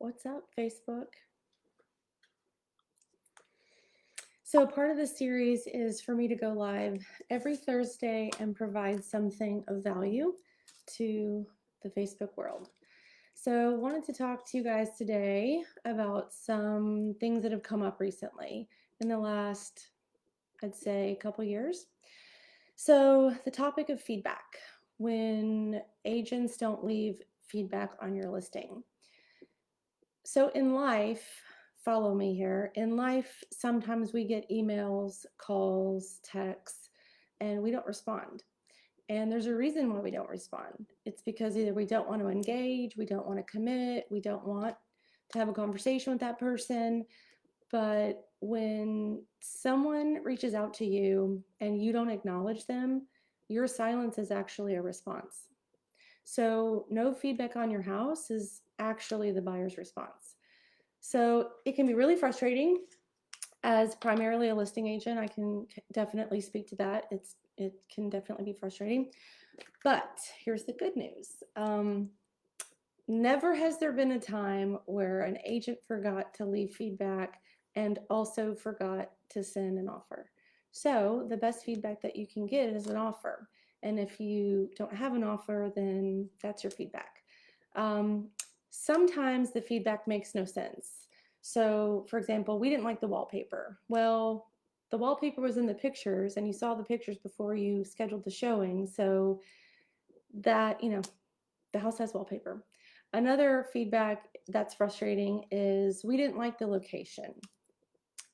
What's up, Facebook? So part of the series is for me to go live every Thursday and provide something of value to the Facebook world. So I wanted to talk to you guys today about some things that have come up recently in the last, I'd say, couple years. So the topic of feedback, when agents don't leave feedback on your listing. So in life, follow me here. In life, sometimes we get emails, calls, texts, and we don't respond. And there's a reason why we don't respond. It's because either we don't want to engage, we don't want to commit, we don't want to have a conversation with that person. But when someone reaches out to you and you don't acknowledge them, your silence is actually a response. So no feedback on your house is actually the buyer's response. So it can be really frustrating. As primarily a listing agent, I can definitely speak to that. It can definitely be frustrating. But here's the good news. Never has there been a time where an agent forgot to leave feedback and also forgot to send an offer. So the best feedback that you can get is an offer. And if you don't have an offer, then that's your feedback. Sometimes the feedback makes no sense. So, for example, we didn't like the wallpaper. Well, the wallpaper was in the pictures and you saw the pictures before you scheduled the showing. So that, the house has wallpaper. Another feedback that's frustrating is we didn't like the location.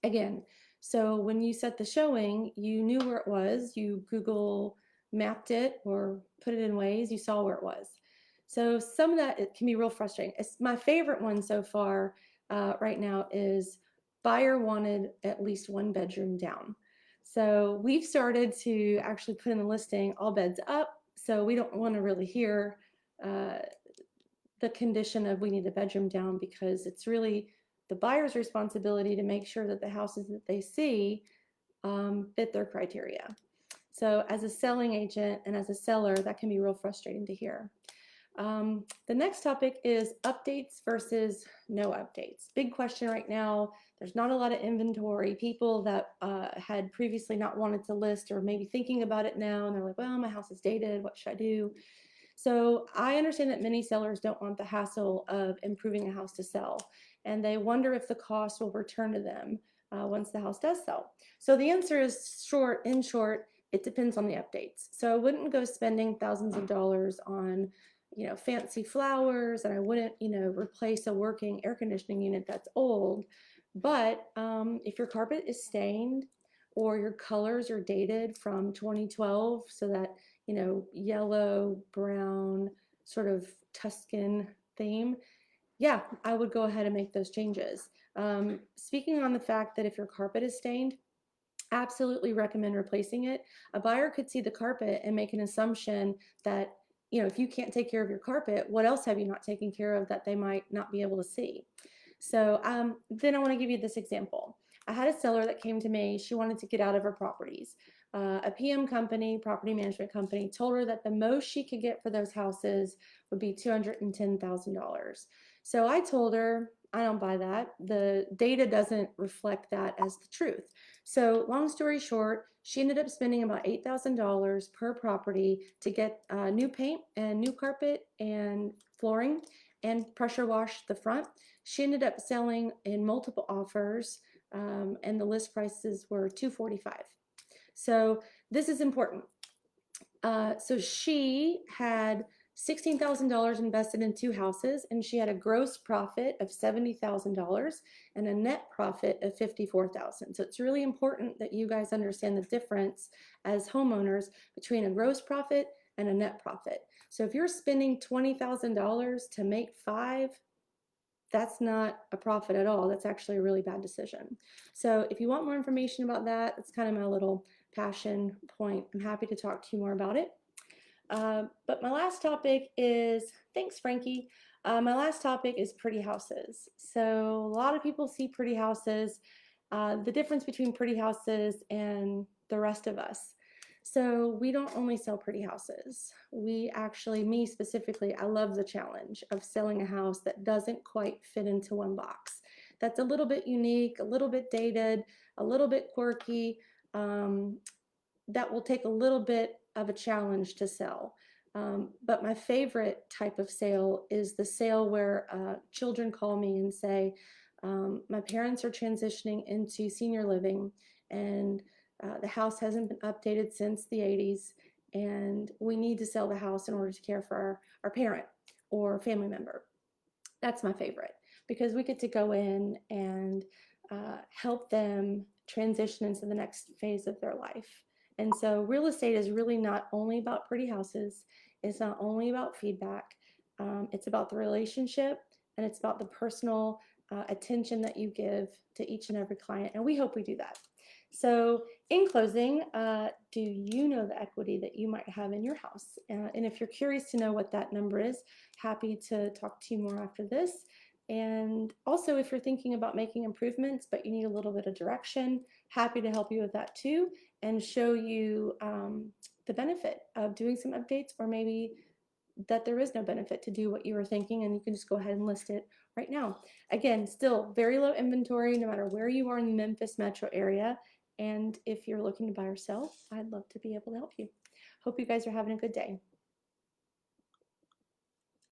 Again, so when you set the showing, you knew where it was. You Google mapped it or put it in Waze, you saw where it was. So some of that, it can be real frustrating. It's my favorite one so far right now is buyer wanted at least one bedroom down. So we've started to actually put in the listing all beds up. So we don't want to really hear the condition of we need a bedroom down, because it's really the buyer's responsibility to make sure that the houses that they see fit their criteria. So as a selling agent and as a seller, that can be real frustrating to hear. The next topic is updates versus no updates. Big question right now. There's not a lot of inventory. People that had previously not wanted to list or maybe thinking about it now, and they're like, well, my house is dated. What should I do? So I understand that many sellers don't want the hassle of improving a house to sell, and they wonder if the cost will return to them once the house does sell. So the answer is in short, it depends on the updates. So I wouldn't go spending thousands of dollars on fancy flowers, and I wouldn't, replace a working air conditioning unit that's old. But if your carpet is stained or your colors are dated from 2012, so that, yellow, brown, sort of Tuscan theme, yeah, I would go ahead and make those changes. Speaking on the fact that if your carpet is stained, absolutely recommend replacing it. A buyer could see the carpet and make an assumption that, if you can't take care of your carpet, what else have you not taken care of that they might not be able to see? So then I want to give you this example. I had a seller that came to me. She wanted to get out of her properties. A PM company, property management company, told her that the most she could get for those houses would be $210,000. So I told her, I don't buy that. The data doesn't reflect that as the truth. So long story short, she ended up spending about $8,000 per property to get new paint and new carpet and flooring and pressure wash the front. She ended up selling in multiple offers, and the list prices were $245,000. So this is important. So she had $16,000 invested in two houses, and she had a gross profit of $70,000 and a net profit of $54,000. So it's really important that you guys understand the difference as homeowners between a gross profit and a net profit. So if you're spending $20,000 to make $5,000, that's not a profit at all. That's actually a really bad decision. So if you want more information about that, that's kind of my little passion point. I'm happy to talk to you more about it. But my last topic is, thanks Frankie, my last topic is pretty houses. So a lot of people see pretty houses, the difference between pretty houses and the rest of us. So we don't only sell pretty houses. We actually, me specifically, I love the challenge of selling a house that doesn't quite fit into one box. That's a little bit unique, a little bit dated, a little bit quirky. Um, that will take a little bit of a challenge to sell. But my favorite type of sale is the sale where children call me and say, my parents are transitioning into senior living, and the house hasn't been updated since the 80s, and we need to sell the house in order to care for our parent or family member. That's my favorite because we get to go in and help them transition into the next phase of their life. And so real estate is really not only about pretty houses, it's not only about feedback, it's about the relationship, and it's about the personal attention that you give to each and every client. And we hope we do that. So in closing, do you know the equity that you might have in your house? And if you're curious to know what that number is, happy to talk to you more after this. And also, if you're thinking about making improvements, but you need a little bit of direction, happy to help you with that too, and show you the benefit of doing some updates, or maybe that there is no benefit to do what you were thinking and you can just go ahead and list it right now. Again, still very low inventory no matter where you are in the Memphis metro area. And if you're looking to buy or sell, I'd love to be able to help you. Hope you guys are having a good day.